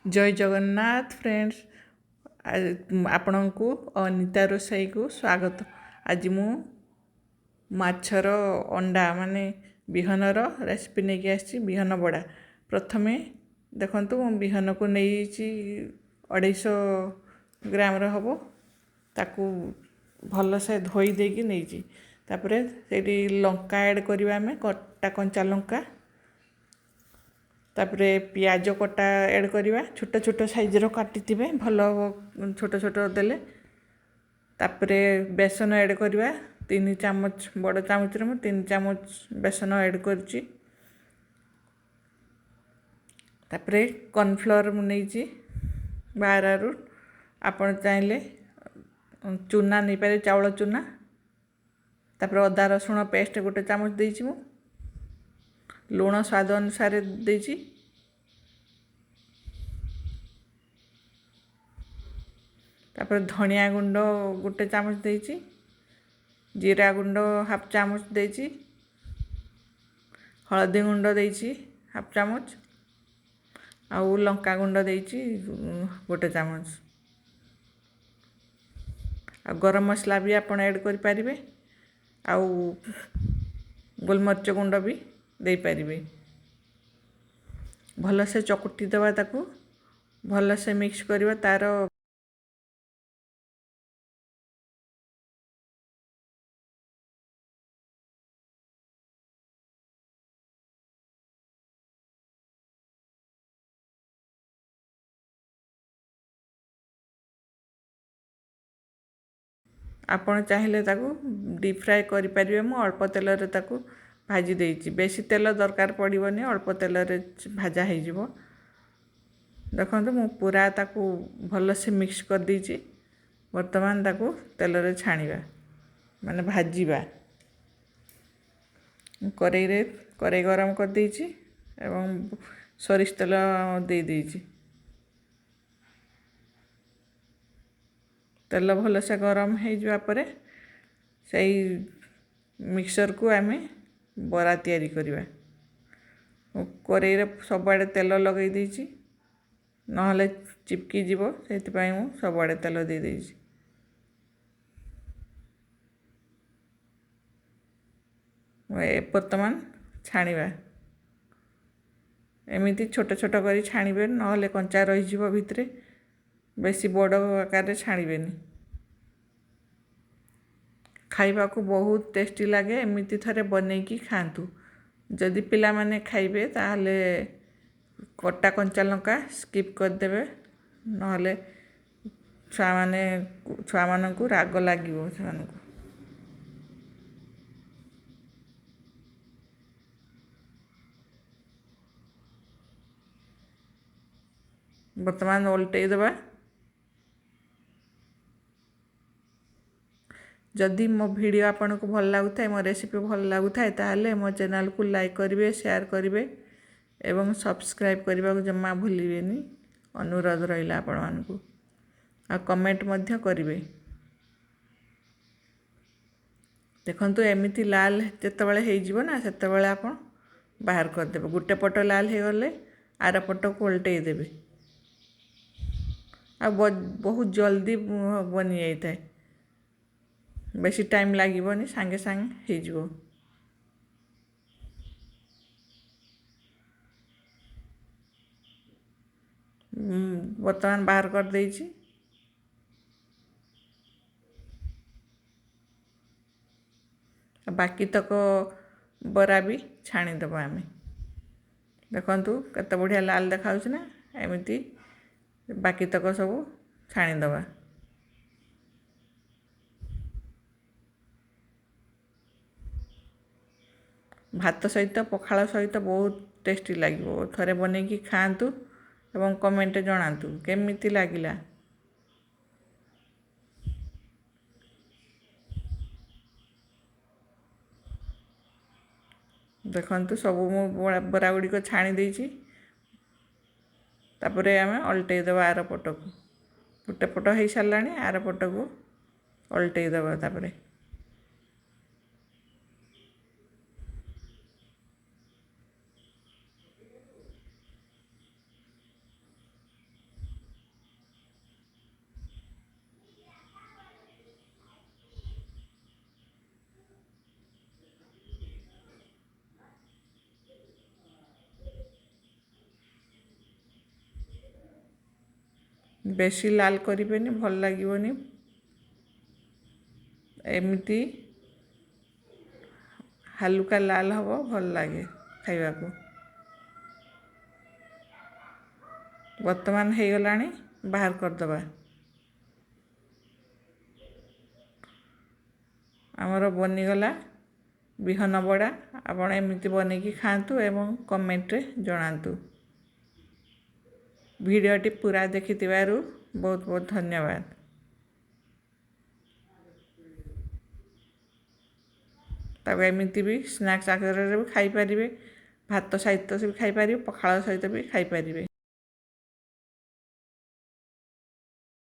जय जगन्नाथ फ्रेंड्स। आपण को अनिता रोषाई को स्वागत। आज मु माछर अंडा माने बिहनर रेसिपी नहीं आसी बिहन बड़ा। प्रथमे देखंतु बिहन को नहीं 250 ग्राम हम ताकू भल से धोई देकी नहीं तापरे सेठी लंका ऐड करवा आम कटा कंचा लंका तापरे पियाज कटा ऐड करवा छोट छोट साइजर काटी भल छोट छोट देले तापरे बेसन ऐड करवा 3 चामच बड़ चामच रे 3 चामच बेसन ऐड करची तापरे कॉर्नफ्लोर मुनेची 12 रू आपण चाहिले चूना नहीं पारे चावल चूना तापरे अदा रसुण पेस्ट गोटे चामच देची मु लुण स्वाद अनुसार देची तापर धनिया गुंड गोटे चामच देची जीरा गुंड हाफ चामच देची हळदी गुंड देची हाफ चामच आउ लंका गुंड देची गोटे चामच आ गरम मसला भी आपण ऐड करि परिबे आउ गोलमरीच गुंड भी दे पारिबे। भल से चकुटी देवा ताकू भल से मिक्स करवा तार आपण चाहिए ताकू डीप फ्राए करि परिबे। मु अल्प तेल रे ताकू भाजी देइछि बेसी तेल दरकार पड़िबनी अल्प तेल रे भाजा हो जिवो। देखंतु मु पूरा ताकू भल से मिक्स कर दीची वर्तमान ताकू तेल रे छाणीबा माने भाजीबा। कड़ाई गरम कर दीची एवं सरिष तेल दे दीची तेल भल से गरम हो जावा परे सही मिक्सर को आम बरा तैयारी करवा। कड़ाई रे सब आड़े तेल लगे दीची नहले चिपकी जीवो सेतिपाई मु सब आड़े तेल दे देइछि। वर्तमान छाणीबा एमिति छोट छोट करी छाणीबे नहले कंचा रही जीवो भितरे बेसी बड़ आकार छाणीबेनी। खाइबा को बहुत टेस्टी लगे एमिति थरे बनेकी खातु। जदि पिला माने खाइबे ताहले कटा कंचा लंका स्किप कर देबे नहले छुआ मानकु राग लागिवो छुआनकु। वर्तमान ओल्टे देबा। जदि मो वीडियो आपन को भल लागुथाय मो रेसिपी भल लागुथाय ताहले मो चैनल को लाइक करिवे शेयर करिवे एवं सब्सक्राइब करबा को जम्मा भूलिबेनी अनुरोध रहिला आपण मानकु आ कमेंट मध्य करिवे। देखंतु एमिति लाल जेतेबेले हे जिवो ना सेतेबेले आपण बाहर कर देबे। गुटे पट लाल हे गले आर पट को उल्टे देबे आ बहुत जल्दी बनी जाइए बेसी टाइम लागिबनी सांगे सांगे हे जिवो। वर्तमान बाहर कर देइछि बाकी तक बरा भी छाणी देबा आमे। देखंतु कते बढ़िया लाल देखाउछ ना एमिति बाकी तक सब छाणी देबा। भात सहित पखाल सहित बहुत टेस्टी लगे थरे बनेकी खातु एवं कमेंट जनातु केमिति लागिला। देखंतु सब मु बरा गुड़ी को छाणी देइछि तापरे आमे अल्टे देबा आर पट को गुटे पट हो सारानी आर पट को अल्टे देबा तापरे ବେଶୀ ଲାଲ କରିବେନି, ଭଲ ଲାଗିବନି। ଏମିତି ହାଲୁକା ଲାଲ ହେବ, ଭଲ ଲାଗେ ଖାଇବାକୁ। ବର୍ତ୍ତମାନ ହେଇଗଲାଣି, ବାହାର କରିଦେବା। ଆମର ବନିଗଲା ବିହନ ବଡ଼ା। ଆପଣ ଏମିତି ବନେଇକି ଖାଆନ୍ତୁ ଏବଂ କମେଣ୍ଟରେ ଜଣାନ୍ତୁ। ଭିଡ଼ିଓଟି ପୁରା ଦେଖିଥିବାରୁ ବହୁତ ବହୁତ ଧନ୍ୟବାଦ। ତାକୁ ଏମିତି ବି ସ୍ନାକ୍ସ ଆକାରରେ ବି ଖାଇପାରିବେ, ଭାତ ସହିତ ବି ଖାଇପାରିବେ, ପଖାଳ ସହିତ ବି ଖାଇପାରିବେ।